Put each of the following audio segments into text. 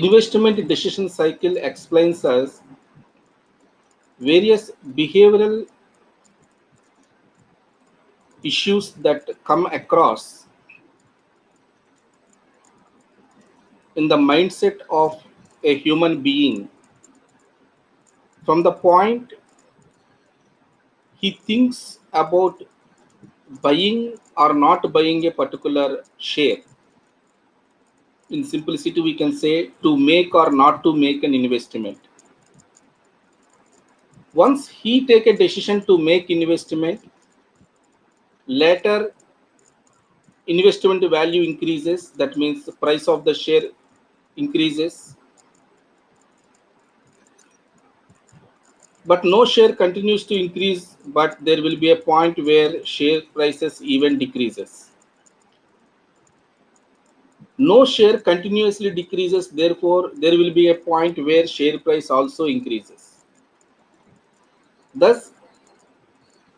investment decision cycle explains us various behavioral issues that come across in the mindset of a human being from the point he thinks about buying or not buying a particular share. In simplicity, we can say to make or not to make an investment. Once he take a decision to make investment, later investment value increases. That means the price of the share increases. But no share continues to increase, but there will be a point where share prices even decreases. No share continuously decreases, therefore there will be a point where share price also increases. Thus,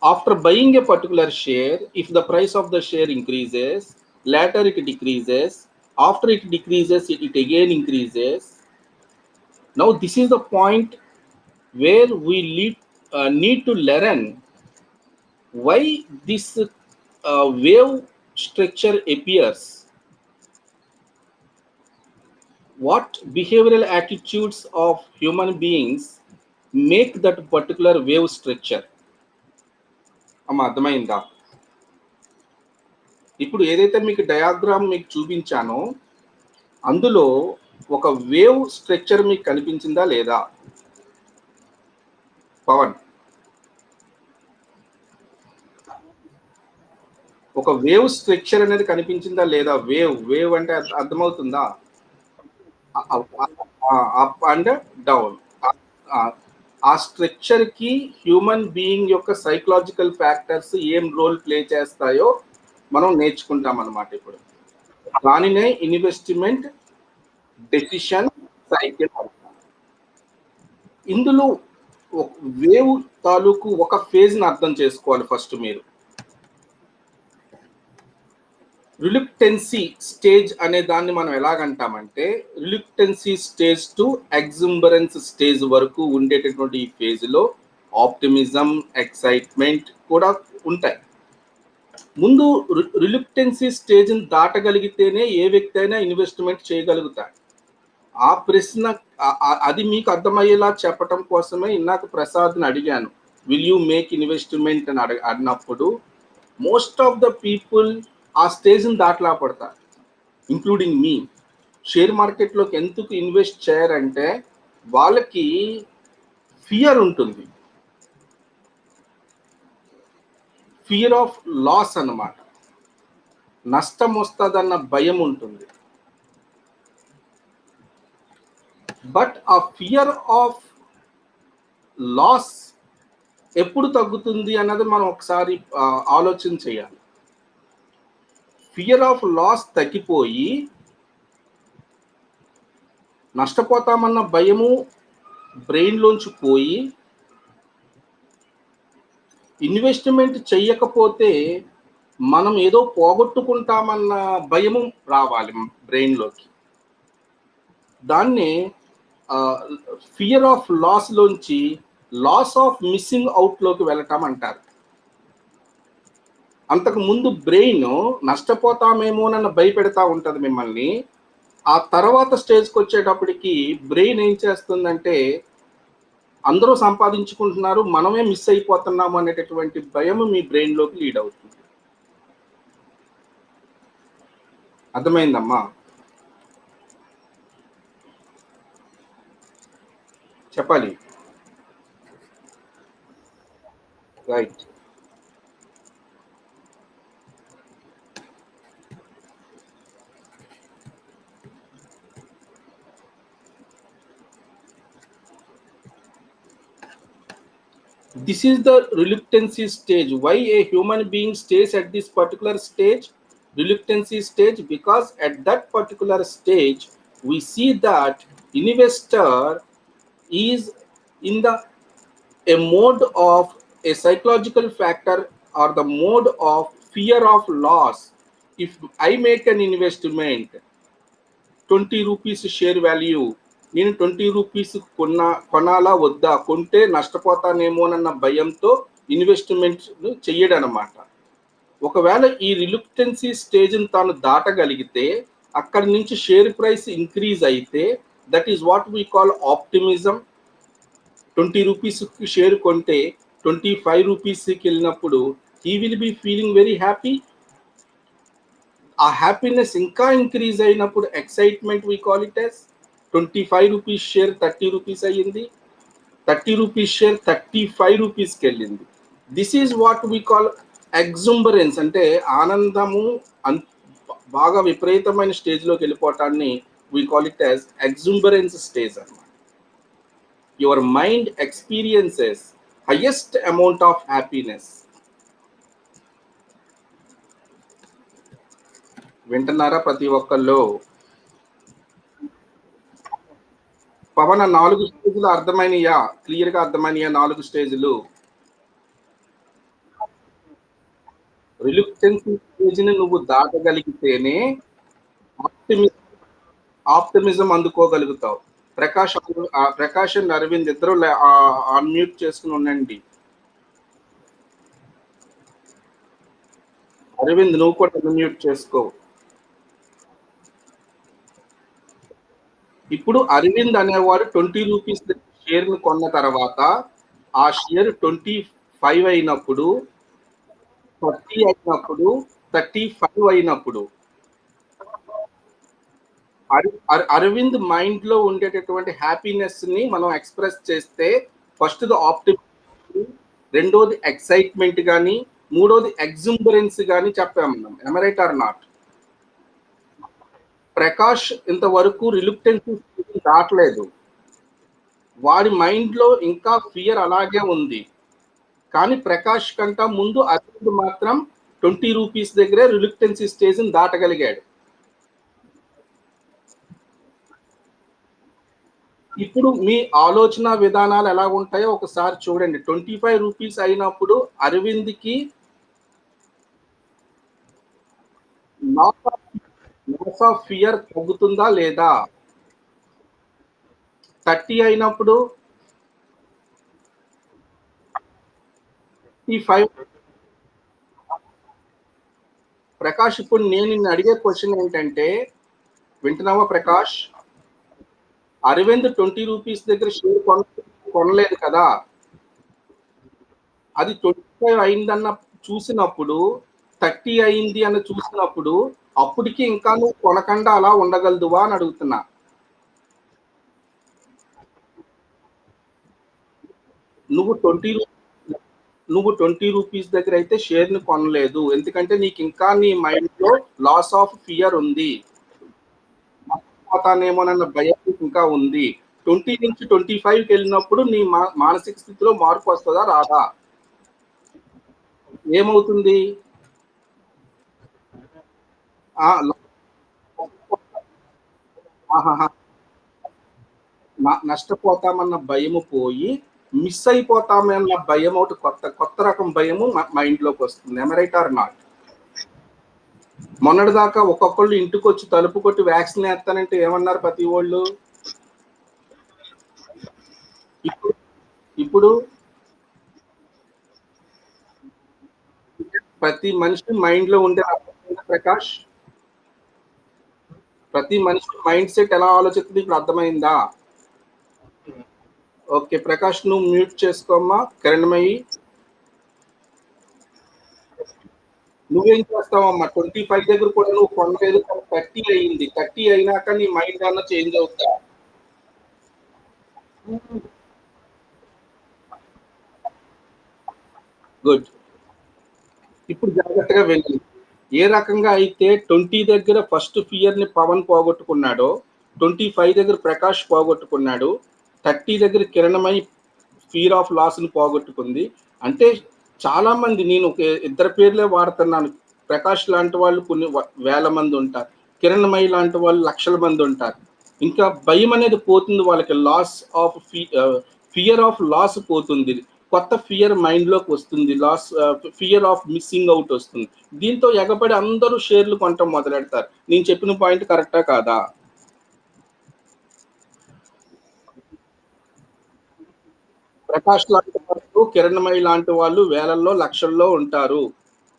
after buying a particular share, if the price of the share increases, later it decreases, after it decreases, it again increases. Now this is the point where we need to learn why this wave structure appears. What behavioral attitudes of human beings make that particular wave structure? అమ్మ అర్థమైందా? ఇప్పుడు ఏదైతే మీకు diagram మీకు చూపించానో అందులో ఒక wave structure మీకు కనిపించిందా లేదా? పవన్, ఒక వేవ్ స్ట్రక్చర్ అనేది కనిపించిందా లేదా? వేవ్ వేవ్ అంటే అర్థమవుతుందా? Up and down. ఆ స్ట్రక్చర్ కి హ్యూమన్ బీయింగ్ యొక్క సైకలాజికల్ ఫ్యాక్టర్స్ ఏం రోల్ ప్లే చేస్తాయో మనం నేర్చుకుంటాం అన్నమాట. ఇప్పుడు దానినే ఇన్వెస్ట్మెంట్ డెసిషన్ సైకిల్. ఇందులో వేవ్ తాలూకు ఒక ఫేజ్ ని అర్థం చేసుకోవాలి ఫస్ట్ మీరు. రిలుక్టెన్సీ స్టేజ్ అనే దాన్ని మనం ఎలాగంటామంటే, రిలుక్టెన్సీ స్టేజ్ టు ఎగ్జుంబరెన్స్ స్టేజ్ వరకు ఉండేటటువంటి ఈ ఫేజ్ లో ఆప్టిమిజం, ఎక్సైట్మెంట్ కూడా ఉంటాయి. ముందు రిలుక్టెన్సీ స్టేజ్ ని దాటగలిగితేనే ఏ వ్యక్తి అయినా ఇన్వెస్ట్మెంట్ చేయగలుగుతాడు. ఆ ప్రశ్న అది మీకు అర్థమయ్యేలా చెప్పటం కోసమే ఇందాక ప్రసాద్ని అడిగాను, విల్ యూ మేక్ ఇన్వెస్ట్మెంట్ అని అడిగినప్పుడు మోస్ట్ ఆఫ్ ద పీపుల్ ఆ స్టేజ్ని దాటలా పడతారు, ఇంక్లూడింగ్ మీ. షేర్ మార్కెట్లోకి ఎందుకు ఇన్వెస్ట్ చేయరంటే వాళ్ళకి ఫియర్ ఉంటుంది, ఫియర్ ఆఫ్ లాస్ అన్నమాట. నష్టం వస్తుందన్న భయం ఉంటుంది. బట్ ఆ ఫియర్ ఆఫ్ లాస్ ఎప్పుడు తగ్గుతుంది అన్నది మనం ఒకసారి ఆలోచన చేయాలి. ఫియర్ ఆఫ్ లాస్ తగ్గిపోయి నష్టపోతామన్న భయము బ్రెయిన్లోంచి పోయి ఇన్వెస్ట్మెంట్ చెయ్యకపోతే మనం ఏదో పోగొట్టుకుంటామన్న భయము రావాలి బ్రెయిన్లోకి. దాన్ని ఫియర్ ఆఫ్ లాస్ లోంచి లాస్ ఆఫ్ మిస్సింగ్ అవుట్లోకి వెళ్ళటం అంటారు. అంతకు ముందు బ్రెయిన్ నష్టపోతామేమోనన్న భయపెడతా ఉంటుంది మిమ్మల్ని. ఆ తర్వాత స్టేజ్కి వచ్చేటప్పటికి బ్రెయిన్ ఏం చేస్తుందంటే, అందరూ సంపాదించుకుంటున్నారు, మనమే మిస్ అయిపోతున్నాము అనేటటువంటి భయం మీ బ్రెయిన్లోకి లీడ్ అవుతుంది. అర్థమైందమ్మా? చెప్పాలి. Right. This is the reluctancy stage. Why a human being stays at this particular stage, reluctancy stage? Because at that particular stage we see that investor is in a mode of a psychological factor or the mode of fear of loss. If I make an investment ₹20 share value, నేను ₹20 కొనాలా వద్దా, కొంటే నష్టపోతానేమోనన్న భయంతో investment చెయ్యడనమాట. ఒకవేళ ఈ రిలుక్టెన్సీ స్టేజ్ని తాను దాటగలిగితే అక్కడి నుంచి షేర్ ప్రైస్ ఇంక్రీజ్ అయితే that is what we call optimism. ₹20 share కొంటే ₹25కి వెళ్ళినప్పుడు he will be feeling very happy. ఆ హ్యాపీనెస్ ఇంకా ఇంక్రీజ్ అయినప్పుడు excitement we call it as ₹25 share ₹30 అయ్యింది, ₹30 షేర్ ₹35కి వెళ్ళింది. This is what we call exuberance, అంటే ఆనందము బాగా విపరీతమైన స్టేజ్లోకి వెళ్ళిపోవటాన్ని we call it as exuberance stage అన్నమాట. Your mind experiences highest amount of happiness. వింటున్నారా ప్రతి ఒక్కళ్ళు? పవన్ 4 స్టేజ్లు అర్థమైనయా? క్లియర్ గా అర్థమైనయా 4 స్టేజ్లు? రిలుక్టెన్సీ స్టేజ్ ని నువ్వు దాటగలిగితేనే ఆప్టిమిజం అందుకోగలుగుతావు. ప్రకాష్ అండ్ అరవింద్ ఇద్దరు అన్మ్యూట్ చేసుకుని ఉండండి. అరవింద్ నువ్వు కూడా అన్మ్యూట్ చేసుకో. ఇప్పుడు అరవింద్ అనేవాడు ₹20 షేర్ ని కొన్న తర్వాత ఆ షేర్ 25 అయినప్పుడు, 30 అయినప్పుడు, 35 అయినప్పుడు అరవింద్ మైండ్ లో ఉండేటటువంటి హ్యాపీనెస్ ని మనం ఎక్స్ప్రెస్ చేస్తే ఫస్ట్ ఆప్టిమిజం, రెండోది ఎక్సైట్మెంట్ గాని, మూడోది ఎగ్జుంబరెన్స్ గాని చెప్పాము మనం. am I right or not? Prakash ఇంతవరకు రిలుక్టెన్సీ దాటలేదు, వాడి మైండ్ లో ఇంకా ఫియర్ అలాగే ఉంది. కానీ ప్రకాష్ కంట ముందు అరవింద్ మాత్రం ₹20 దగ్గరే రిలుక్టెన్సీ స్టేజ్ ని దాటగలిగాడు. ఇప్పుడు మీ ఆలోచన విధానాలు ఎలా ఉంటాయో ఒకసారి చూడండి. ₹25 అయినప్పుడు అరవింద్కి లాస్ ఆఫ్ ఫియర్ తగ్గుతుందా లేదా? 30 అయినప్పుడు 35. ప్రకాష్ ఇప్పుడు నేను నిన్ను అడిగే క్వశ్చన్ ఏంటంటే, వింటున్నావా ప్రకాష్? అరవింద్ ₹20 దగ్గర షేర్ కొనలేదు కదా, అది 25 అయిందన్న చూసినప్పుడు, 30 అయింది అని చూసినప్పుడు అప్పటికి ఇంకా నువ్వు కొనకుండా అలా ఉండగలదువా అని అడుగుతున్నా. నువ్వు ₹20 దగ్గర అయితే షేర్ ని కొనలేదు, ఎందుకంటే నీకు ఇంకా నీ మైండ్ లో లాస్ ఆఫ్ ఫియర్ ఉంది, పోతానేమోనన్న భయం ఇంకా ఉంది. 20 నుంచి 25కి వెళ్ళినప్పుడు నీ మానసిక స్థితిలో మార్పు వస్తుందా రాదా? ఏమవుతుంది? నష్టపోతామన్న భయము పోయి మిస్ అయిపోతామన్న భయం, ఒకటి కొత్త రకం భయము మైండ్ లోకి వస్తుంది. am I right or not? మొన్నటిదాకా ఒక్కొక్కళ్ళు ఇంటికి వచ్చి తలుపు కొట్టి వ్యాక్సిన్ వేస్తానంటే ఏమన్నారు ప్రతి వాళ్ళు? ఇప్పుడు ప్రతి మనిషి మైండ్ లో ఉండే ప్రకాష్, ప్రతి మనిషి మైండ్ సెట్ ఎలా ఆలోచిస్తుంది ఇప్పుడు అర్థమైందా? ఓకే ప్రకాష్ నువ్వు మ్యూట్ చేసుకోమ్మా. కిరణ్మయి నువ్వేం చేస్తావమ్మా? 25 దగ్గర కూడా నువ్వు కొనలేదు, 30 అయింది. 30 అయినాక నీ మైండ్ అన్న చేంజ్ అవుతా? గుడ్. ఇప్పుడు జాగ్రత్తగా వెళ్ళి ఏ రకంగా అయితే 20 దగ్గర ఫస్ట్ ఫియర్ ని పవన్ పోగొట్టుకున్నాడో, 25 దగ్గర ప్రకాష్ పోగొట్టుకున్నాడు, 30 దగ్గర కిరణమై ఫియర్ ఆఫ్ లాస్ ని పోగొట్టుకుంది. అంటే చాలా మంది, నేను ఒక ఇద్దరు పేర్లే వాడుతున్నాను, ప్రకాష్ లాంటి వాళ్ళు కొన్ని వేల మంది ఉంటారు, కిరణమయి లాంటి వాళ్ళు లక్షల మంది ఉంటారు. ఇంకా భయం అనేది పోతుంది వాళ్ళకి, loss of fear of loss పోతుంది, కొత్త ఫియర్ మైండ్ లోకి వస్తుంది, ఫియర్ ఆఫ్ మిస్సింగ్ అవుట్ వస్తుంది. దీంతో ఎగబడి అందరూ షేర్లు కొనటం మొదలెడతారు. నేను చెప్పిన పాయింట్ కరెక్టా కాదా? ప్రకాష్ లాంటి వాళ్ళు, కిరణ్మయి లాంటి వాళ్ళు వేలల్లో, లక్షల్లో ఉంటారు.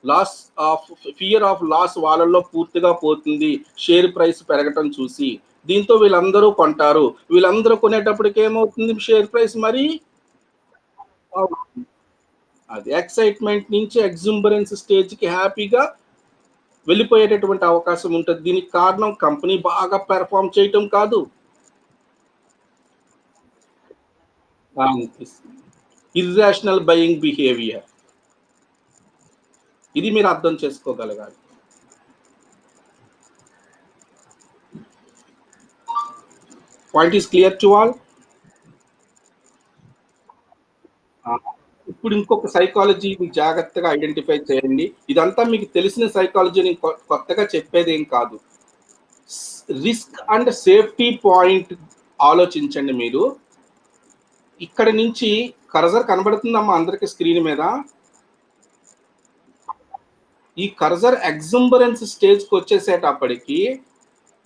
Loss of fear of loss వాళ్ళలో పూర్తిగా పోతుంది. షేర్ ప్రైస్ పెరగటం చూసి. దీంతో వీళ్ళందరూ కొంటారు. వీళ్ళందరూ కొనేటప్పటికి ఏమవుతుంది షేర్ ప్రైస్ మరి అవుతుంది. అది ఎక్సైట్‌మెంట్ నుంచి ఎగ్జుంబరెన్స్ స్టేజ్‌కి హ్యాపీగా వెళ్ళిపోయేటటువంటి అవకాశం ఉంటది. దీనికి కారణం కంపెనీ బాగా పెర్ఫార్మ్ చేయటం కాదు. అనిపిస్తుంది. Irrational buying behaviour. ఇది మీరు అర్థం చేసుకోగలగాలి. Point is clear to all. ఇప్పుడు ఇంకొక సైకాలజీ మీకు జాగ్రత్తగా ఐడెంటిఫై చేయండి. ఇదంతా మీకు తెలిసిన సైకాలజీని కొత్తగా చెప్పేదేం కాదు. రిస్క్ అండ్ సేఫ్టీ పాయింట్ ఆలోచించండి మీరు. ఇక్కడ నుంచి కర్సర్ కనబడుతుందమ్మా అందరికి స్క్రీన్ మీద. ఈ కర్సర్ ఎగ్జుంబరెన్స్ స్టేజ్కి వచ్చేసేటప్పటికి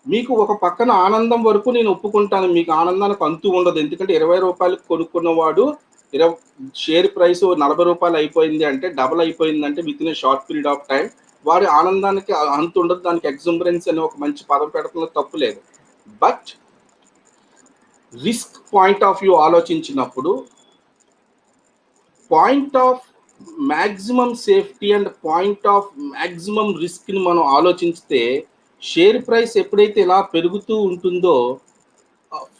మీకు ఒక పక్కన ఆనందం వరకు నేను ఒప్పుకుంటాను. మీకు ఆనందానికి అంతు ఉండదు. ఎందుకంటే రూ. 20 కొనుక్కున్నవాడు షేర్ ప్రైస్ రూ. 40 అయిపోయింది అంటే, డబుల్ అయిపోయిందంటే within A short period of time వాడి ఆనందానికి అంతు ఉండదు. దానికి ఎగ్జుంబరెన్స్ అనే ఒక మంచి పదం పెట్టడంలో తప్పు లేదు. But risk point of view ఆలోచించినప్పుడు point of maximum safety and point of maximum రిస్క్ని మనం ఆలోచిస్తే షేర్ ప్రైస్ ఎప్పుడైతే ఇలా పెరుగుతూ ఉంటుందో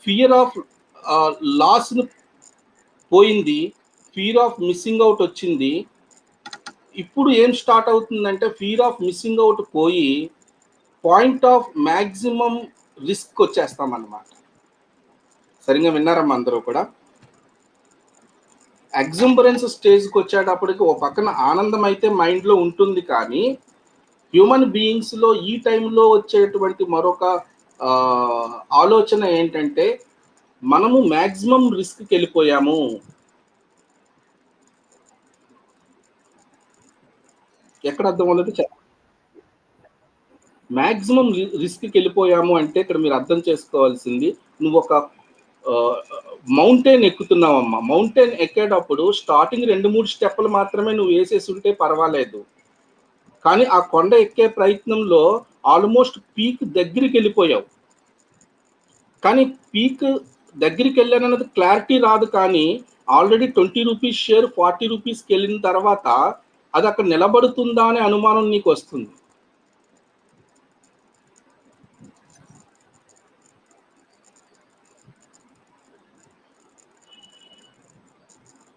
ఫియర్ ఆఫ్ లాస్ పోయింది, ఫియర్ ఆఫ్ మిస్సింగ్ అవుట్ వచ్చింది. ఇప్పుడు ఏం స్టార్ట్ అవుతుందంటే ఫియర్ ఆఫ్ మిస్సింగ్ అవుట్ పోయి పాయింట్ ఆఫ్ మాక్సిమం రిస్క్ వచ్చేస్తాం అన్నమాట. సరిగ్గా విన్నారమ్మా అందరూ కూడా. ఎగ్జుంబరెన్స్ స్టేజ్కి వచ్చేటప్పటికి ఒక పక్కన ఆనందం అయితే మైండ్లో ఉంటుంది కానీ హ్యూమన్ బీయింగ్స్లో ఈ టైంలో వచ్చేటువంటి మరొక ఆలోచన ఏంటంటే మనము మాక్సిమం రిస్క్కి వెళ్ళిపోయాము. ఎక్కడ అర్థం అవుతుంది? మాక్సిమం రిస్క్కి వెళ్ళిపోయాము అంటే ఇక్కడ మీరు అర్థం చేసుకోవాల్సింది నువ్వు ఒక మౌంటైన్ ఎక్కుతున్నావమ్మా. మౌంటైన్ ఎక్కేటప్పుడు స్టార్టింగ్ 2-3 స్టెప్పులు మాత్రమే నువ్వు వేసేసి ఉంటే పర్వాలేదు. కానీ ఆ కొండ ఎక్కే ప్రయత్నంలో ఆల్మోస్ట్ పీక్ దగ్గరికి వెళ్ళిపోయావు. కానీ పీక్ దగ్గరికి వెళ్ళానన్నది క్లారిటీ రాదు కానీ ఆల్రెడీ రూ. 20 షేర్ రూ. 40కి వెళ్ళిన తర్వాత అది అక్కడ నిలబడుతుందా అనే అనుమానం నీకు వస్తుంది.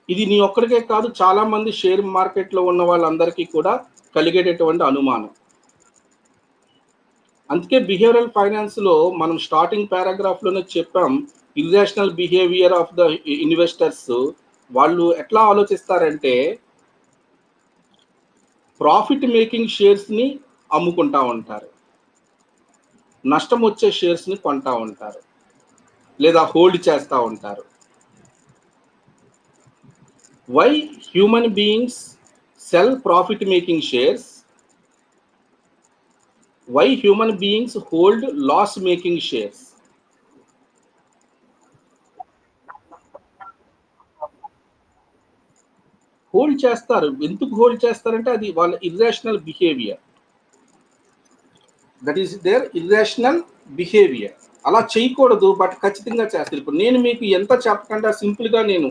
ఇది నీ ఒక్కడికే కాదు చాలా మంది షేర్ మార్కెట్లో ఉన్న వాళ్ళందరికీ కూడా కలిగేటటువంటి అనుమానం. అందుకే బిహేవియరల్ ఫైనాన్స్లో మనం స్టార్టింగ్ పారాగ్రాఫ్లోనే చెప్పాం irrational behaviour of the investors. వాళ్ళు ఎట్లా ఆలోచిస్తారంటే ప్రాఫిట్ మేకింగ్ షేర్స్ని అమ్ముకుంటా ఉంటారు, నష్టం వచ్చే షేర్స్ని కొంటా ఉంటారు లేదా హోల్డ్ చేస్తూ ఉంటారు. Why human beings sell profit making shares, why human beings hold loss making shares? Hold చేస్తారు. ఎందుకు హోల్డ్ చేస్తారంటే అది వాళ్ళ irrational behaviour. That is their irrational behaviour. అలా చేయకూడదు బట్ ఖచ్చితంగా చేస్తారు. ఇప్పుడు నేను మీకు ఎంత చెప్పకుండా సింపుల్గా నేను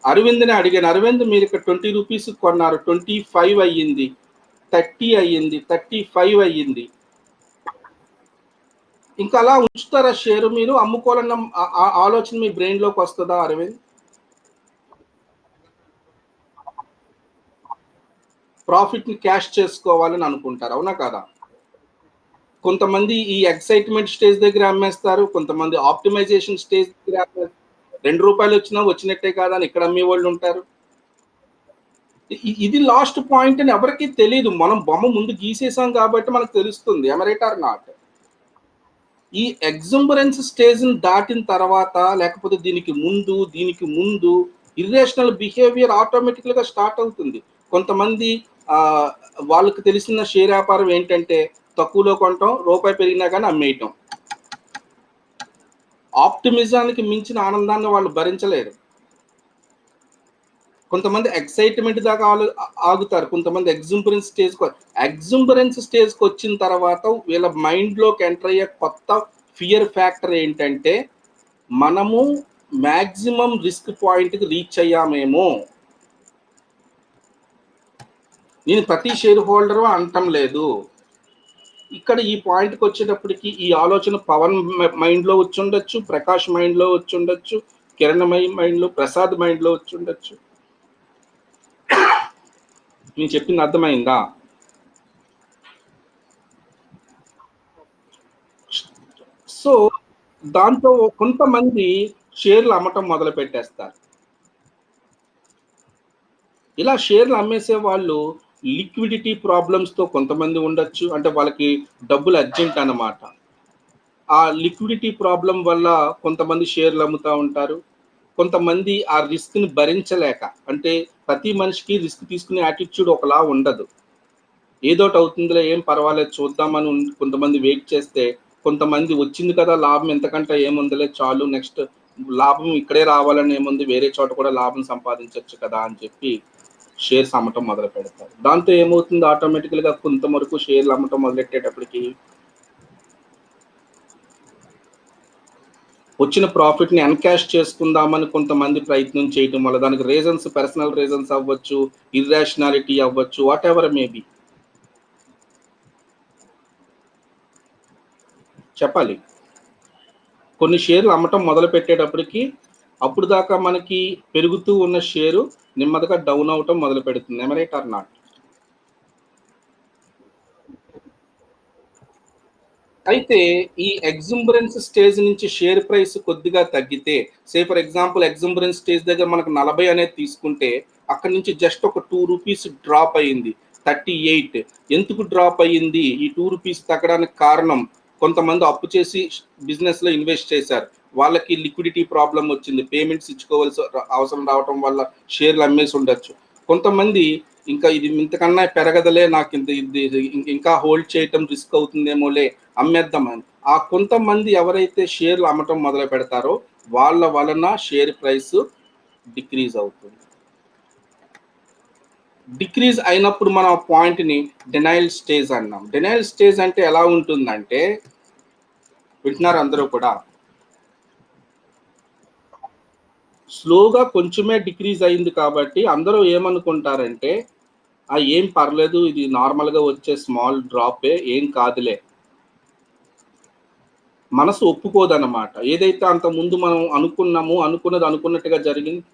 అరవింద్ని అడిగాను. అరవింద్ మీరు ఇక్కడ రూ. 20 కొన్నారు, 25 అయ్యింది, 30 అయ్యింది, 35 అయ్యింది. ఇంకా అలా ఉంచుతారా షేరు? మీరు అమ్ముకోవాలన్న ఆలోచన మీ బ్రెయిన్లోకి వస్తుందా అరవింద్? ప్రాఫిట్ని క్యాష్ చేసుకోవాలని అనుకుంటారు, అవునా కదా? కొంతమంది ఈ ఎక్సైట్మెంట్ స్టేజ్ దగ్గర అమ్మేస్తారు, కొంతమంది ఆప్టిమైజేషన్ స్టేజ్ దగ్గర అమ్మేస్తారు. రూ. 2 వచ్చినా వచ్చినట్టే కాదా అని ఇక్కడ అమ్మే వాళ్ళు ఉంటారు. ఇది లాస్ట్ పాయింట్ అని ఎవరికీ తెలియదు. మనం బొమ్మ ముందు గీసేసాం కాబట్టి మనకు తెలుస్తుంది. am I right or not? ఈ ఎగ్జుంబరెన్స్ స్టేజ్ని దాటిన తర్వాత లేకపోతే దీనికి ముందు ఇర్రేషనల్ బిహేవియర్ ఆటోమేటిక్గా స్టార్ట్ అవుతుంది. కొంతమంది వాళ్ళకి తెలిసిన షేర్ వ్యాపారం ఏంటంటే తక్కువలో కొనటం, రూపాయి పెరిగినా కానీ అమ్మేయటం. ఆప్టిమిజానికి మించిన ఆనందాన్ని వాళ్ళు భరించలేరు. కొంతమంది ఎక్సైట్మెంట్ దాకా ఆగుతారు, కొంతమంది ఎగ్జుంబరెన్స్ స్టేజ్కి వచ్చిన తర్వాత వీళ్ళ మైండ్లోకి ఎంటర్ అయ్యే కొత్త ఫియర్ ఫ్యాక్టర్ ఏంటంటే మనము మ్యాక్సిమం రిస్క్ పాయింట్కి రీచ్ అయ్యామేమో. నేను ప్రతి షేర్ హోల్డరు అంటం లేదు, ఇక్కడ ఈ పాయింట్కి వచ్చేటప్పటికి ఈ ఆలోచన పవన్ మైండ్లో వచ్చి ఉండొచ్చు, ప్రకాష్ మైండ్లో వచ్చి ఉండొచ్చు, కిరణమయి మైండ్లో, ప్రసాద్ మైండ్లో వచ్చి ఉండొచ్చు. నేను చెప్పింది అర్థమైందా? సో దాంతో కొంతమంది షేర్లు అమ్మటం మొదలు పెట్టేస్తారు. ఇలా షేర్లు అమ్మేసే వాళ్ళు లిక్విడిటీ ప్రాబ్లమ్స్తో కొంతమంది ఉండొచ్చు, అంటే వాళ్ళకి డబ్బులు అర్జెంట్ అన్నమాట. ఆ లిక్విడిటీ ప్రాబ్లం వల్ల కొంతమంది షేర్లు అమ్ముతూ ఉంటారు. కొంతమంది ఆ రిస్క్ని భరించలేక, అంటే ప్రతి మనిషికి రిస్క్ తీసుకునే యాటిట్యూడ్ ఒకలా ఉండదు. ఏదోటి అవుతుందిలే, ఏం పర్వాలేదు చూద్దామని కొంతమంది వెయిట్ చేస్తే, కొంతమంది వచ్చింది కదా లాభం, ఎంతకంటే ఏముందిలే చాలు, నెక్స్ట్ లాభం ఇక్కడే రావాలని ఏముంది, వేరే చోట కూడా లాభం సంపాదించవచ్చు కదా అని చెప్పి షేర్స్ అమ్మటం మొదలు పెడతారు. దాంతో ఏమవుతుంది, ఆటోమేటికల్గా కొంతవరకు షేర్లు అమ్మటం మొదలెట్టేటప్పటికి వచ్చిన ప్రాఫిట్ని ఎన్కాష్ చేసుకుందామని కొంతమంది ప్రయత్నం చేయటం వల్ల, దానికి రీజన్స్ పర్సనల్ రీజన్స్ అవ్వచ్చు, ఇర్రాషనాలిటీ అవ్వచ్చు, వాట్ ఎవర్ మేబీ చెప్పాలి. కొన్ని షేర్లు అమ్మటం మొదలు పెట్టేటప్పటికి అప్పుడు దాకా మనకి పెరుగుతూ ఉన్న షేరు నెమ్మదిగా డౌన్ అవటం మొదలు పెడుతుంది. ఎమ్ రైట్ ఆర్ నాట్? అయితే ఈ ఎగ్జుంబరెన్స్ స్టేజ్ నుంచి షేర్ ప్రైస్ కొద్దిగా తగ్గితే, సే ఫర్ ఎగ్జాంపుల్ ఎగ్జుంబరెన్స్ స్టేజ్ దగ్గర మనకు 40 అనేది తీసుకుంటే, అక్కడి నుంచి జస్ట్ ఒక 2 రూపీస్ డ్రాప్ అయ్యింది, 38. ఎందుకు డ్రాప్ అయ్యింది? ఈ 2 రూపీస్ తగ్గడానికి కారణం, కొంతమంది అప్పు చేసి బిజినెస్లో ఇన్వెస్ట్ చేశారు, వాళ్ళకి లిక్విడిటీ ప్రాబ్లం వచ్చింది, పేమెంట్స్ ఇచ్చుకోవాల్సి అవసరం రావటం వల్ల షేర్లు అమ్మేసి ఉండొచ్చు. కొంతమంది ఇంకా ఇది ఇంతకన్నా పెరగదలే, నాకు ఇంత ఇది ఇంకా హోల్డ్ చేయటం రిస్క్ అవుతుందేమోలే, అమ్మేద్దామని. ఆ కొంతమంది ఎవరైతే షేర్లు అమ్మటం మొదలు పెడతారో వాళ్ళ వలన షేర్ ప్రైస్ డిక్రీజ్ అవుతుంది. డిక్రీజ్ అయినప్పుడు మనం ఆ పాయింట్ని డినైల్ స్టేజ్ అన్నాం. డినైల్ స్టేజ్ అంటే ఎలా ఉంటుందంటే, వింటున్నారు అందరూ కూడా, స్లోగా కొంచెమే డిక్రీజ్ అయింది కాబట్టి అందరూ ఏమనుకుంటారంటే ఏం పర్లేదు, ఇది నార్మల్గా వచ్చే స్మాల్ డ్రాపే, ఏం కాదులే. మనసు ఒప్పుకోదన్నమాట. ఏదైతే అంత ముందు మనం అనుకున్నామో, అనుకున్నది అనుకున్నట్టుగా జరిగింది.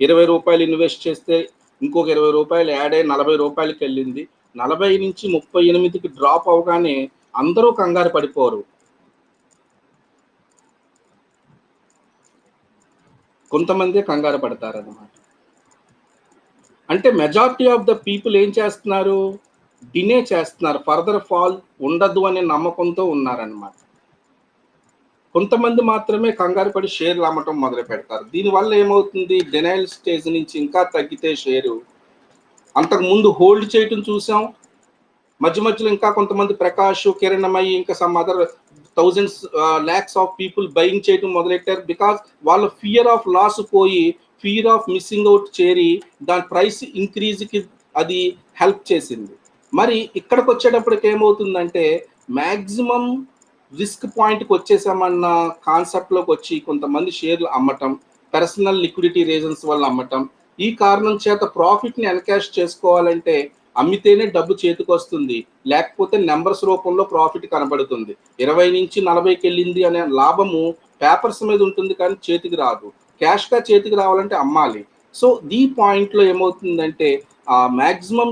రూ. 20 ఇన్వెస్ట్ చేస్తే ఇంకొక రూ. 20 యాడ్ అయ్యి రూ. 40కి వెళ్ళింది. 40 నుంచి 38కి డ్రాప్ అవగానే అందరూ కంగారు పడిపోరు. కొంతమందే కంగారు పడతారన్నమాట. అంటే మెజారిటీ ఆఫ్ ద పీపుల్ ఏం చేస్తున్నారు, డినే చేస్తున్నారు, ఫర్దర్ ఫాల్ ఉండదు అనే నమ్మకంతో ఉన్నారన్నమాట. కొంతమంది మాత్రమే కంగారు పడి షేర్లు అమ్మటం మొదలు పెడతారు. దీనివల్ల ఏమవుతుంది, డినైల్ స్టేజ్ నుంచి ఇంకా తగ్గితే షేరు, అంతకు ముందు హోల్డ్ చేయటం చూసాం, మధ్య మధ్యలో ఇంకా కొంతమంది ప్రకాష్, కిరణమయి, ఇంకా some other thousands lakhs of people buying చేయటం మొదలెట్టారు. బికాస్ వాళ్ళ ఫియర్ ఆఫ్ లాస్ పోయి ఫియర్ ఆఫ్ మిస్సింగ్ అవుట్ చేరి దాని ప్రైస్ ఇంక్రీజ్కి అది హెల్ప్ చేసింది. మరి ఇక్కడికి వచ్చేటప్పటికి ఏమవుతుందంటే మ్యాక్సిమం రిస్క్ పాయింట్కి వచ్చేసామన్న కాన్సెప్ట్లోకి వచ్చి కొంతమంది షేర్లు అమ్మటం, పర్సనల్ లిక్విడిటీ రీజన్స్ వల్ల అమ్మటం, ఈ కారణం చేత ప్రాఫిట్ని ఎన్కాష్ చేసుకోవాలంటే అమ్మితేనే డబ్బు చేతికి వస్తుంది, లేకపోతే నెంబర్స్ రూపంలో ప్రాఫిట్ కనబడుతుంది. 20 నుంచి 40కి వెళ్ళింది అనే లాభము పేపర్స్ మీద ఉంటుంది కానీ చేతికి రాదు. క్యాష్గా చేతికి రావాలంటే అమ్మాలి. సో ఈ పాయింట్లో ఏమవుతుందంటే ఆ మ్యాక్సిమం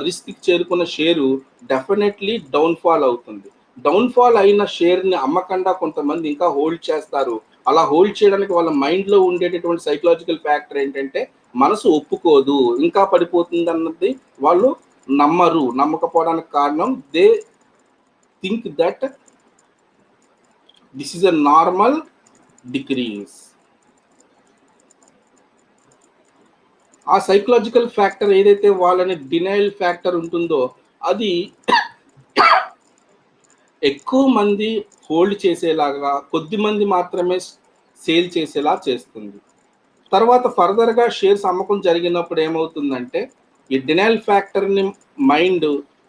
రిస్క్కి చేరుకున్న షేరు డెఫినెట్లీ డౌన్ఫాల్ అవుతుంది. డౌన్ఫాల్ అయిన షేర్ని అమ్మకుండా కొంతమంది ఇంకా హోల్డ్ చేస్తారు. అలా హోల్డ్ చేయడానికి వాళ్ళ మైండ్లో ఉండేటటువంటి సైకలాజికల్ ఫ్యాక్టర్ ఏంటంటే మనసు ఒప్పుకోదు, ఇంకా పడిపోతుంది అన్నది వాళ్ళు నమ్మరు. నమ్మకపోవడానికి కారణం they think that this is a normal decrease. ఆ సైకలాజికల్ ఫ్యాక్టర్ ఏదైతే వాళ్ళని డినైల్ ఫ్యాక్టర్ ఉంటుందో అది ఎక్కువ మంది హోల్డ్ చేసేలాగా, కొద్ది మంది మాత్రమే సేల్ చేసేలా చేస్తుంది. తర్వాత ఫర్దర్గా షేర్స్ అమ్మకం జరిగినప్పుడు ఏమవుతుందంటే ఈ డినైల్ ఫ్యాక్టర్ని మైండ్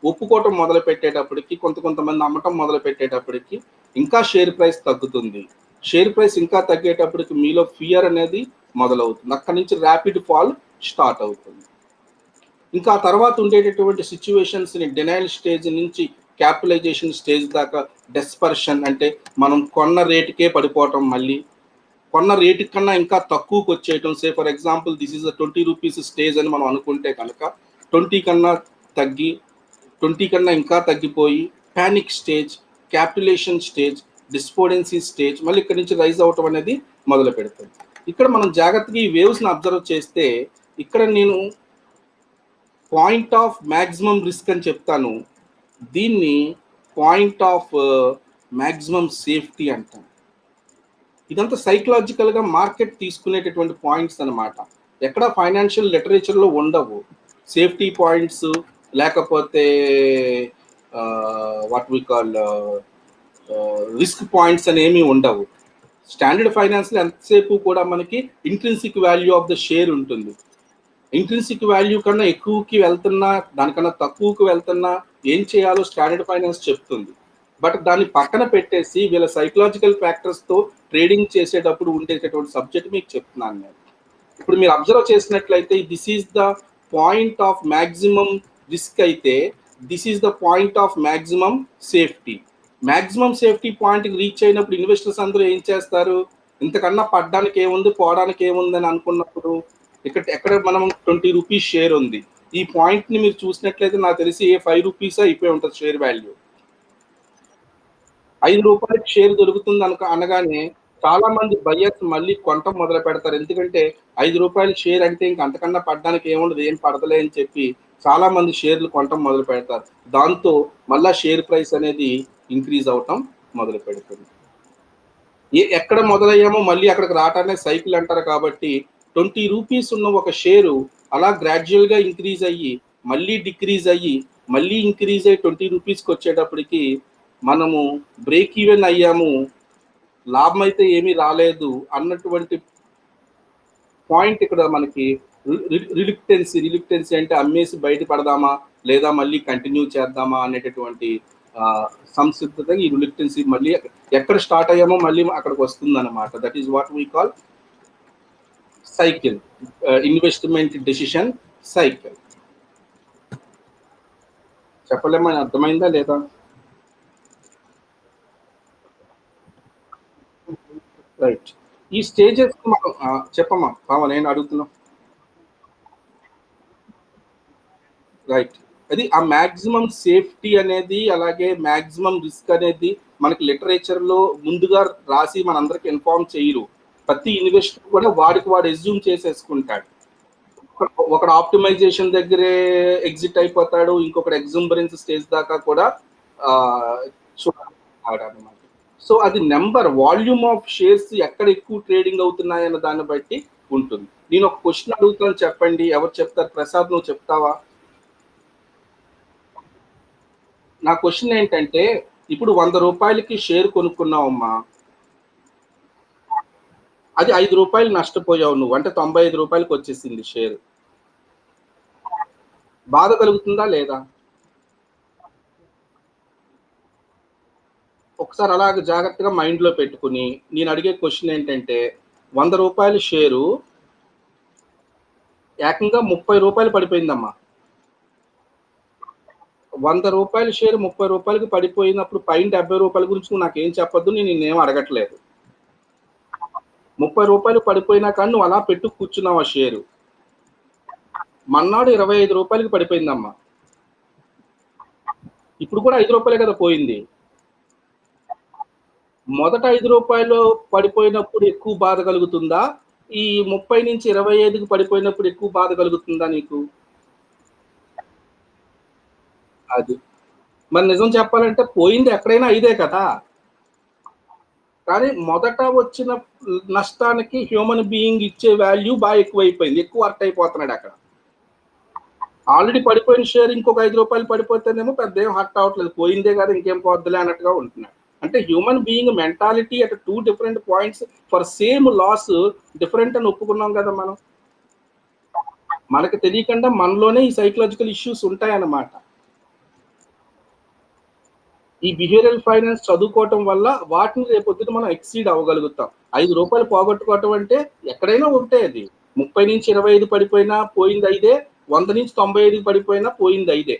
ఒప్పుకోవటం మొదలు పెట్టేటప్పటికి కొంతమంది అమ్మటం మొదలు పెట్టేటప్పటికి ఇంకా షేర్ ప్రైస్ తగ్గుతుంది. షేర్ ప్రైస్ ఇంకా తగ్గేటప్పటికి మీలో ఫియర్ అనేది మొదలవుతుంది. అక్కడి నుంచి ర్యాపిడ్ ఫాల్ స్టార్ట్ అవుతుంది. ఇంకా ఆ తర్వాత ఉండేటటువంటి సిచ్యువేషన్స్ని డినైల్ స్టేజ్ నుంచి క్యాపిటలైజేషన్ స్టేజ్ దాకా డెస్పర్షన్ అంటే మనం కొన్న రేటుకే పడిపోవటం, మళ్ళీ కొన్న రేటు కన్నా ఇంకా తక్కువకి వచ్చేయటం. Say for example this is 20 rupees stage అని మనం అనుకుంటే కనుక 20 కన్నా తగ్గి 20 కన్నా ఇంకా తగ్గిపోయి panic stage, capitulation stage, despondency stage, మళ్ళీ ఇక్కడి నుంచి రైజ్ అవటం అనేది మొదలు పెడుతుంది. ఇక్కడ మనం జాగ్రత్తగా ఈ వేవ్స్ని అబ్జర్వ్ చేస్తే ఇక్కడ నేను పాయింట్ ఆఫ్ మ్యాక్సిమం రిస్క్ అని చెప్తాను, దీన్ని పాయింట్ ఆఫ్ మ్యాక్సిమం సేఫ్టీ అంటాను. ఇదంతా సైకలాజికల్గా మార్కెట్ తీసుకునేటటువంటి పాయింట్స్ అనమాట. ఎక్కడ ఫైనాన్షియల్ లిటరేచర్లో ఉండవు సేఫ్టీ పాయింట్స్, లేకపోతే what we call risk points అనేవి ఉండవు. స్టాండర్డ్ ఫైనాన్స్లో ఎంతసేపు కూడా మనకి intrinsic value of the share ఉంటుంది. ఇంట్రిన్సిక్ వాల్యూ కన్నా ఎక్కువకి వెళ్తున్నా దానికన్నా తక్కువకి వెళ్తున్నా ఏం చేయాలో స్టాండర్డ్ ఫైనాన్స్ చెప్తుంది. బట్ దాన్ని పక్కన పెట్టేసి వీళ్ళ సైకలాజికల్ ఫ్యాక్టర్స్తో ట్రేడింగ్ చేసేటప్పుడు ఉండేటటువంటి సబ్జెక్ట్ మీకు చెప్తున్నాను నేను. ఇప్పుడు మీరు అబ్జర్వ్ చేసినట్లయితే this is the point of maximum risk అయితే this is the point of maximum safety. Maximum safety పాయింట్కి రీచ్ అయినప్పుడు ఇన్వెస్టర్స్ అందరూ ఏం చేస్తారు, ఇంతకన్నా పడ్డానికి ఏముంది పోవడానికి ఏముంది అని అనుకున్నప్పుడు ఎక్కడ మనం 20 రూపీస్ షేర్ ఉంది, ఈ పాయింట్ని మీరు చూసినట్లయితే నాకు తెలిసి 5 రూపీస్ అయిపోయి ఉంటుంది షేర్ వాల్యూ. 5 రూపాయలకి షేర్ దొరుకుతుంది అనగానే చాలా మంది బయ్యర్స్ మళ్ళీ కొనటం మొదలు పెడతారు. ఎందుకంటే 5 రూపాయల షేర్ అంటే ఇంక అంతకన్నా పడడానికి ఏముండదు, ఏం పడతలే అని చెప్పి చాలా మంది షేర్లు కొనటం మొదలు పెడతారు. దాంతో మళ్ళా షేర్ ప్రైస్ అనేది ఇంక్రీజ్ అవటం మొదలు పెడుతుంది. ఎక్కడ మొదలయ్యామో మళ్ళీ అక్కడికి రావటానే సైకిల్ అంటారు. కాబట్టి 20 రూపీస్ ఉన్న ఒక షేరు అలా గ్రాడ్యువల్గా ఇంక్రీజ్ అయ్యి మళ్ళీ డిక్రీజ్ అయ్యి మళ్ళీ ఇంక్రీజ్ అయ్యి 20 రూపీస్కి వచ్చేటప్పటికి మనము బ్రేక్ ఈవెన్ అయ్యాము, లాభం అయితే ఏమీ రాలేదు అన్నటువంటి పాయింట్ ఇక్కడ మనకి రిలిక్టెన్సీ అంటే అమ్మేసి బయటపడదామా లేదా మళ్ళీ కంటిన్యూ చేద్దామా అనేటటువంటి సంసిద్ధత. ఈ రిలిక్టెన్సీ మళ్ళీ ఎక్కడ స్టార్ట్ అయ్యామో మళ్ళీ అక్కడికి వస్తుంది అనమాట. That is what we call cycle, investment decision cycle. చెప్పలేమని అర్థమైందా లేదా? రైట్. ఈ స్టేజెస్ మనం చెప్పమ్మా పావ, నేను అడుగుతున్నా. రైట్. అది ఆ మ్యాక్సిమం సేఫ్టీ అనేది అలాగే మ్యాక్సిమం రిస్క్ అనేది మనకి లిటరేచర్లో ముందుగా రాసి మనందరికి ఇన్ఫార్మ్ చేయరు. ప్రతి ఇన్వెస్టర్ కూడా వాడికి వాడు ఎజ్యూమ్ చేసేసుకుంటాడు. ఒకడు ఆప్టిమైజేషన్ దగ్గరే ఎగ్జిట్ అయిపోతాడు, ఇంకొకటి ఎగ్జంబరెన్స్ స్టేజ్ దాకా కూడా చూడాలన్నమాట. సో అది నెంబర్ వాల్యూమ్ ఆఫ్ షేర్స్ ఎక్కడ ఎక్కువ ట్రేడింగ్ అవుతున్నాయన్న దాన్ని బట్టి ఉంటుంది. నేను ఒక క్వశ్చన్ అడుగుతాను, చెప్పండి. ఎవరు చెప్తారు? ప్రసాద్, నువ్వు చెప్తావా? నా క్వశ్చన్ ఏంటంటే, ఇప్పుడు 100 రూపాయలకి షేర్ కొనుక్కున్నావమ్మా, అది 5 రూపాయలు నష్టపోయావు నువ్వు, అంటే 95 రూపాయలకి వచ్చేసింది షేర్. బాధ కలుగుతుందా లేదా? ఒకసారి అలాగ జాగ్రత్తగా మైండ్లో పెట్టుకుని నేను అడిగే క్వశ్చన్ ఏంటంటే, 100 రూపాయల షేరు ఏకంగా 30 రూపాయలు పడిపోయిందమ్మా. 100 రూపాయల షేర్ 30 రూపాయలకి పడిపోయినప్పుడు పైన 70 రూపాయల గురించి నువ్వు నాకేం చెప్పొద్దు, నేను నిన్నేం అడగట్లేదు. 30 రూపాయలు పడిపోయినా కానీ నువ్వు అలా పెట్టు కూర్చున్నావు ఆ షేరు. మన్నాడు 25 రూపాయలకి పడిపోయిందమ్మా. ఇప్పుడు కూడా 5 రూపాయలే కదా పోయింది. మొదట 5 రూపాయలు పడిపోయినప్పుడు ఎక్కువ బాధ కలుగుతుందా, ఈ 30 నుంచి 25కి పడిపోయినప్పుడు ఎక్కువ బాధ కలుగుతుందా నీకు? అది మరి నిజం చెప్పాలంటే పోయింది ఎక్కడైనా 5 కదా. కానీ మొదట వచ్చిన నష్టానికి హ్యూమన్ బీయింగ్ ఇచ్చే వాల్యూ బాగా ఎక్కువైపోయింది, ఎక్కువ వర్క్ అయిపోతున్నాడు అక్కడ. ఆల్రెడీ పడిపోయిన షేర్ ఇంకొక 5 రూపాయలు పడిపోతేనేమో పెద్ద ఏం హర్ట్ అవ్వట్లేదు, పోయిందే కదా ఇంకేం పోద్దులే అన్నట్టుగా ఉంటున్నాడు. అంటే human being mentality at 2 different points for same loss different అని ఒప్పుకున్నాం కదా మనం. మనకు తెలియకుండా మనలోనే ఈ సైకలాజికల్ ఇష్యూస్ ఉంటాయన్నమాట. ఈ బిహేవియరల్ ఫైనాన్స్ చదువుకోవటం వల్ల వాటిని రేపొద్దున మనం ఎక్సీడ్ అవ్వగలుగుతాం. రూ. 5 పోగొట్టుకోవటం అంటే ఎక్కడైనా ఒకటే అది. 30-25 పడిపోయినా పోయింది 5, 100-95 పడిపోయినా పోయింది 5.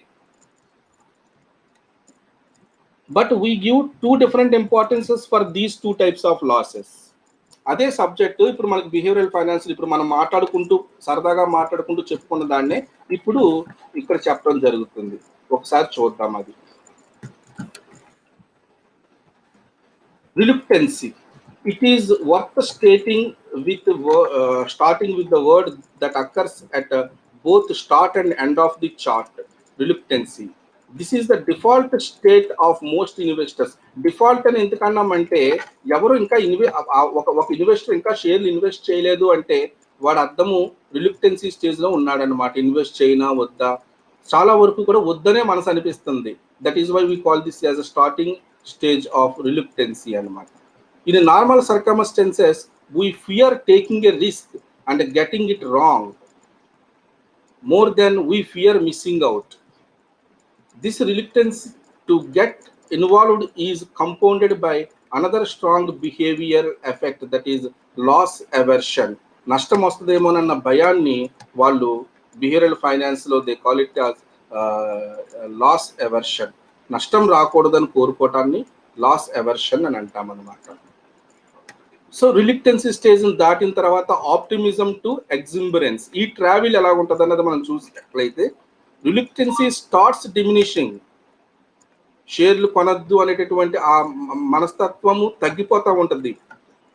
But we give 2 different importances for these 2 types of losses. అదే సబ్జెక్ట్ ఇప్పుడు మనకి బిహేవియరల్ ఫైనాన్స్ ఇప్పుడు మనం సరదాగా మాట్లాడుకుంటూ చెప్పుకున్న దాన్నే ఇప్పుడు ఇక్కడ చెప్పడం జరుగుతుంది. ఒకసారి చూద్దాం అది. Reluctancy. It is worth stating starting with the word that occurs at both start and end of the chart. Reluctancy. This is the default state of most investors. Default అని ఎందుకన్నామంటే ఎవరు ఇంకా ఒక ఇన్వెస్టర్ ఇంకా షేర్లు ఇన్వెస్ట్ చేయలేదు అంటే వాడు అర్థము రిలుక్టెన్సీ స్టేజ్ లో ఉన్నాడనమాట. ఇన్వెస్ట్ చేయనా వద్దా, చాలా వరకు కూడా వద్దనే మనసు అనిపిస్తుంది. That is why we call this as a starting stage of reluctancy అనమాట. In a normal circumstances, we fear taking a risk and getting it wrong more than we fear missing out. This reluctance to get involved is compounded by another strong behavior effect, that is loss aversion. నష్టం వస్తుందేమోనన్న భయాన్ని వాళ్ళు behavioural finance లో they call it as loss aversion. నష్టం రాకూడదని కోరుకోవటాన్ని loss aversion అని అంటాం అనమాట. సో రిలిక్టెన్సీ స్టేజ్ దాటిన తర్వాత ఆప్టిమిజం టు ఎగ్జింబరెన్స్. ఈ ట్రావెల్ ఎలా ఉంటుంది అన్నది మనం చూసినట్లయితే రిలిక్టెన్సీ స్టార్ట్స్ డిమినిషింగ్. షేర్లు కొనద్దు అనేటటువంటి ఆ మనస్తత్వము తగ్గిపోతూ ఉంటుంది.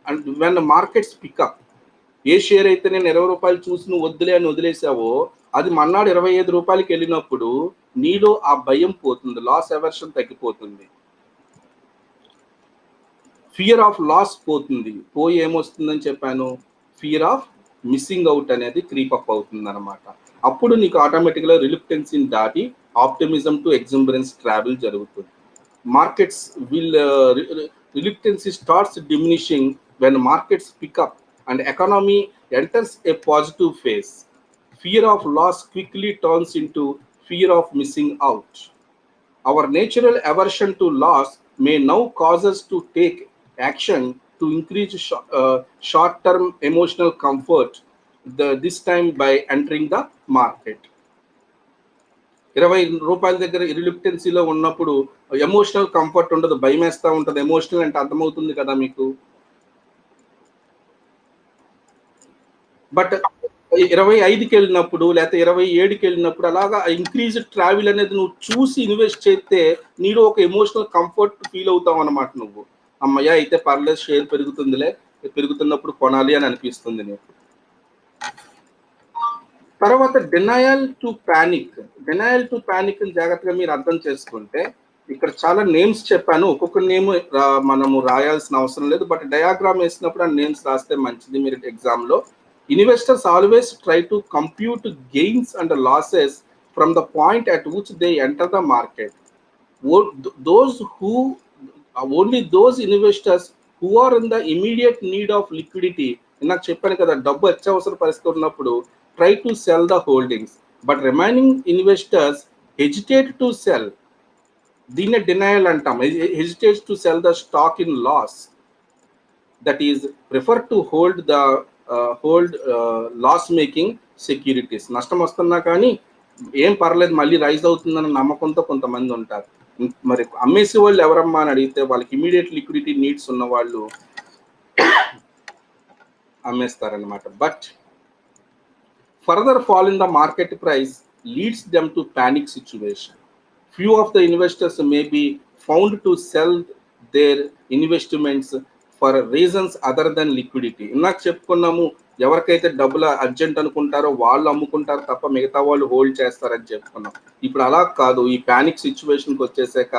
And when markets pick up, a share అయితే నేను 20 రూపాయలు చూసి నువ్వు వద్దులే అని వదిలేసావో అది మన్నాడు 25 రూపాయలకి వెళ్ళినప్పుడు నీలో ఆ భయం పోతుంది, లాస్ ఎవర్షన్ తగ్గిపోతుంది, ఫియర్ ఆఫ్ లాస్ పోతుంది. పోయి ఏమొస్తుందని చెప్పాను, ఫియర్ ఆఫ్ మిస్సింగ్ అవుట్ అనేది క్రీప్ అప్ అవుతుంది అనమాట. అప్పుడు నీకు ఆటోమేటిక్గా రిలుక్టెన్సీని దాటి ఆప్టిమిజం టు ఎగ్జింబరెన్స్ ట్రావెల్ జరుగుతుంది. Markets reluctancy starts diminishing when markets pick up and economy enters a positive phase. Fear of loss quickly turns into fear of missing out. Our natural aversion to loss may now cause us to take action to increase short-term emotional comfort, this time by entering the market. 20 రూపాయల దగ్గర రిలుక్టెన్సీలో ఉన్నప్పుడు emotional comfort ఉండదు, భయం వేస్తూ ఉంటుంది. Emotional అంటే అర్థమవుతుంది కదా మీకు. బట్ 25కి వెళ్ళినప్పుడు లేకపోతే 27కి వెళ్ళినప్పుడు అలాగా ఇంక్రీజ్ ట్రావెల్ అనేది నువ్వు చూసి ఇన్వెస్ట్ చేస్తే నీలో ఒక ఎమోషనల్ కంఫర్ట్ ఫీల్ అవుతావు అనమాట. నువ్వు అమ్మయ్య అయితే పర్లేదు, షేర్ పెరుగుతుందిలే, పెరుగుతున్నప్పుడు కొనాలి అని అనిపిస్తుంది నీకు. తర్వాత denial to panic. Denial to panic జాగ్రత్తగా మీరు అర్థం చేసుకుంటే ఇక్కడ చాలా నేమ్స్ చెప్పాను, ఒక్కొక్క నేమ్ మనము రాయాల్సిన అవసరం లేదు, బట్ డయాగ్రామ్ వేసినప్పుడు ఆ నేమ్స్ రాస్తే మంచిది మీరు ఎగ్జామ్లో. Investors always try to compute gains and losses from the point at which they enter the market. Only those investors who are in the immediate need of liquidity. నాకు చెప్పాను కదా, డబ్బు అత్యవసర పరిస్థితి ఉన్నప్పుడు try to sell the holdings, but remaining investors hesitate to sell. దీన్ని denial అంటాం. Hesitates to sell the stock in loss. That is, prefer to hold loss making securities. నష్టం వస్తున్నా కానీ ఏం పర్లేదు మళ్ళీ రైజ్ అవుతుందన్న నమ్మకంతో కొంతమంది ఉంటారు. మరి అమ్మేసే వాళ్ళు ఎవరమ్మా అని అడిగితే వాళ్ళకి ఇమీడియట్ లిక్విడిటీ నీడ్స్ ఉన్న వాళ్ళు అమ్మేస్తారనమాట. But further fall in the market price leads them to panic situation. Few of the investors may be found to sell their investments for reasons other than liquidity. ఇందాక చెప్పుకున్నాము, ఎవరికైతే డబ్బులు urgent అనుకుంటారో వాళ్ళు అమ్ముకుంటారు తప్ప మిగతా వాళ్ళు హోల్డ్ చేస్తారని చెప్పుకున్నాం. ఇప్పుడు అలా కాదు, ఈ ప్యానిక్ సిచ్యువేషన్కి వచ్చేసాక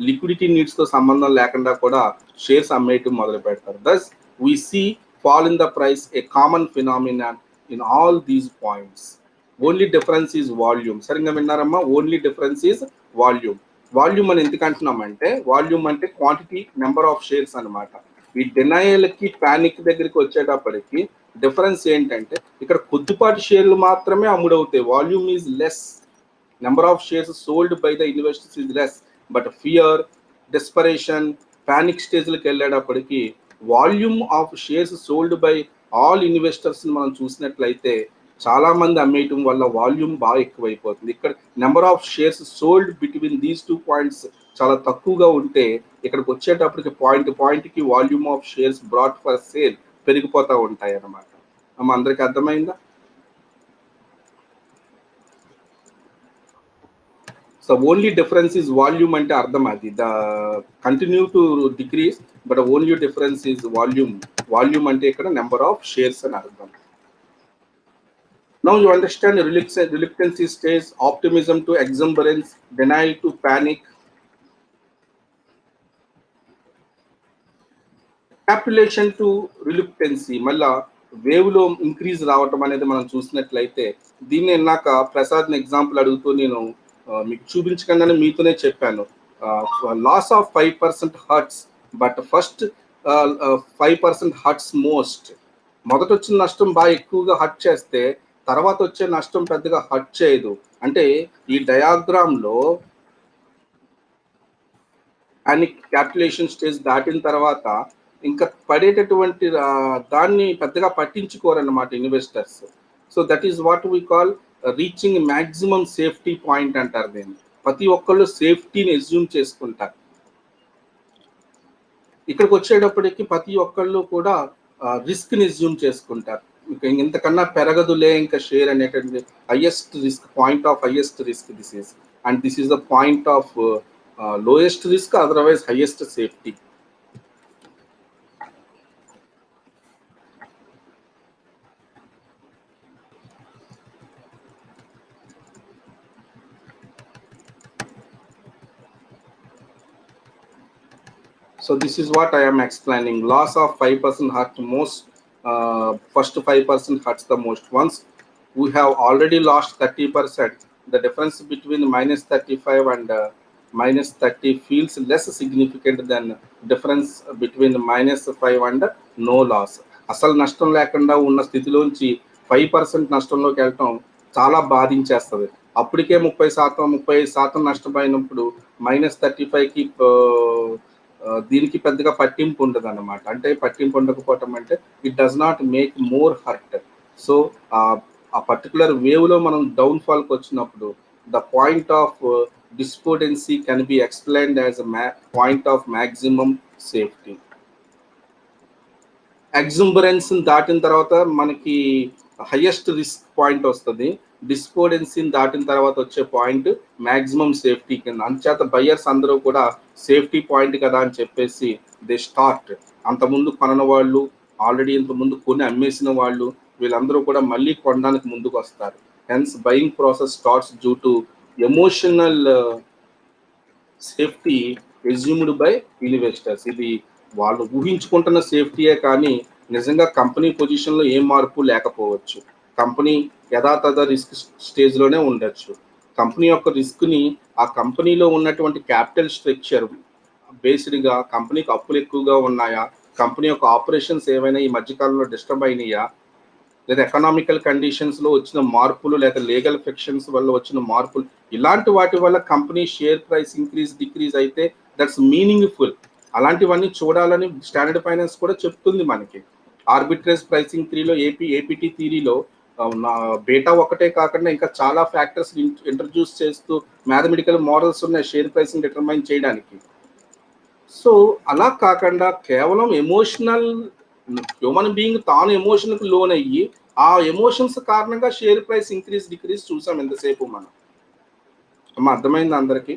లిక్విడిటీ నీడ్స్తో సంబంధం లేకుండా కూడా షేర్స్ అమ్మేయటం మొదలు పెడతారు. Thus we see fall in the price a common phenomenon in all these points. Only difference is volume. సరిగ్గా విన్నారమ్మా, only difference is volume. Volume అని ఎందుకు అంటున్నామంటే, వాల్యూమ్ అంటే క్వాంటిటీ, నెంబర్ ఆఫ్ షేర్స్ అనమాట. ఈ డినయల్కి పానిక్ దగ్గరికి వచ్చేటప్పటికి డిఫరెన్స్ ఏంటంటే, ఇక్కడ కొద్దిపాటి షేర్లు మాత్రమే అమ్ముడవుతాయి. Volume is less, number of shares sold by the investors is less. But fear, desperation, panic స్టేజ్లకు వెళ్ళేటప్పటికి volume of shares sold by all investors మనం చూసినట్లయితే చాలా మంది అమ్మేయటం వల్ల వాల్యూమ్ బాగా ఎక్కువైపోతుంది. ఇక్కడ number of shares sold between these 2 points చాలా తక్కువగా ఉంటే, ఇక్కడికి వచ్చేటప్పటికి పాయింట్కి volume of shares brought for sale పెరిగిపోతూ ఉంటాయి అన్నమాట. అందరికి అర్థమైందా? So only difference is volume అంటే అర్థం అది. The continue to decrease, but only difference is volume. Volume అంటే ఇక్కడ నెంబర్ ఆఫ్ షేర్స్ అని అర్థం. Now you understand reluctancy stage, optimism to exuberance, denial to panic, capitulation to reluctancy. మళ్ళా wave లో increase రావటం అనేది మనం చూసినట్లయితే, దీన్ని ఇందాక ప్రసాద్ ఎగ్జాంపుల్ అడుగుతూ నేను మీకు చూపించకుండానే మీతోనే చెప్పాను. Loss of 5% hurts, but first 5% hurts most. మొదట వచ్చిన నష్టం బాగా ఎక్కువగా హర్ట్ చేస్తే తర్వాత వచ్చే నష్టం పెద్దగా హర్ట్ చేయదు. అంటే ఈ డయాగ్రామ్ లో పానిక్, క్యాపిటలేషన్ స్టేజ్ దాటిన తర్వాత ఇంకా పడేటటువంటి దాన్ని పెద్దగా పట్టించుకోరన్నమాట investors. So that is what we call reaching maximum safety point అంటారు దీన్ని. ప్రతి ఒక్కళ్ళు సేఫ్టీని ఎజ్యూమ్ చేసుకుంటారు. ఇక్కడికి వచ్చేటప్పటికి ప్రతి ఒక్కళ్ళు కూడా రిస్క్ని ఎజ్యూమ్ చేసుకుంటారు. ఇంతకన్నా పెరగదులే ఇంకా షేర్ అనేటువంటి highest risk, point of highest risk this is, and this is the point of lowest risk, otherwise highest safety. So this is what I am explaining. Loss of 5% hurt most. First 5% hurts the most. Once we have already lost 30%, the difference between minus 35 and minus 30 feels less significant than difference between minus 5 and no loss. అసలు నష్టం లేకుండా ఉన్న స్థితిలోంచి 5% నష్టంలోకి వెళ్ళటం చాలా బాధించేస్తుంది. అప్పటికే 30% నష్టపోయినప్పుడు minus 35కి దీనికి పెద్దగా పట్టింపు ఉండదు అనమాట. అంటే పట్టింపు ఉండకపోవటం అంటే it does not make more hurt. So ఆ పర్టికులర్ వేవ్లో మనం డౌన్ఫాల్కి వచ్చినప్పుడు the point of despondency can be explained as point of maximum safety. Exuberance దాటిన తర్వాత మనకి హైయెస్ట్ రిస్క్ పాయింట్ వస్తుంది. డిస్పోర్డెన్సీని దాటిన తర్వాత వచ్చే పాయింట్ మ్యాక్సిమం సేఫ్టీ కింద. అంచేత బయ్యర్స్ అందరూ కూడా సేఫ్టీ పాయింట్ కదా అని చెప్పేసి దే స్టార్ట్. అంతకుముందు కొనని వాళ్ళు, ఆల్రెడీ ఇంతకుముందు కొని అమ్మేసిన వాళ్ళు, వీళ్ళందరూ కూడా మళ్ళీ కొనడానికి ముందుకు వస్తారు. Hence buying process starts due to emotional safety assumed by investors. ఇది వాళ్ళు ఊహించుకుంటున్న సేఫ్టీయే కానీ నిజంగా కంపెనీ పొజిషన్లో ఏ మార్పు లేకపోవచ్చు. కంపెనీ యథాతథ రిస్క్ స్టేజ్లోనే ఉండొచ్చు. కంపెనీ యొక్క రిస్క్ని ఆ కంపెనీలో ఉన్నటువంటి క్యాపిటల్ స్ట్రక్చర్ బేస్డ్గా, కంపెనీకి అప్పులు ఎక్కువగా ఉన్నాయా, కంపెనీ యొక్క ఆపరేషన్స్ ఏమైనా ఈ మధ్యకాలంలో డిస్టర్బ్ అయినాయా, లేదా ఎకనామికల్ కండిషన్స్లో వచ్చిన మార్పులు, లేదా లీగల్ ఫిక్షన్స్ వల్ల వచ్చిన మార్పులు, ఇలాంటి వాటి వల్ల company share price increase decrease అయితే దట్స్ మీనింగ్ఫుల్. అలాంటివన్నీ చూడాలని స్టాండర్డ్ ఫైనాన్స్ కూడా చెప్తుంది మనకి. ఆర్బిట్రేజ్ ప్రైసింగ్ థియరీలో, ఏపీటీ థియరీలో బేటా ఒకటే కాకుండా ఇంకా చాలా ఫ్యాక్టర్స్ ఇంట్రడ్యూస్ చేస్తూ మ్యాథమెటికల్ మోడల్స్ ఉన్నాయి షేర్ ప్రైసింగ్ డిటర్మైన్ చేయడానికి. సో అలా కాకుండా కేవలం ఎమోషనల్, హ్యూమన్ బీయింగ్ తాను ఎమోషన్కి లోన్ అయ్యి ఆ ఎమోషన్స్ కారణంగా షేర్ ప్రైస్ ఇంక్రీజ్ డిక్రీజ్ చూసాం ఎంతసేపు మనం. అర్థమైంది అందరికి?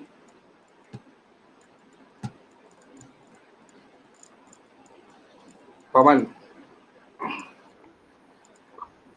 పవన్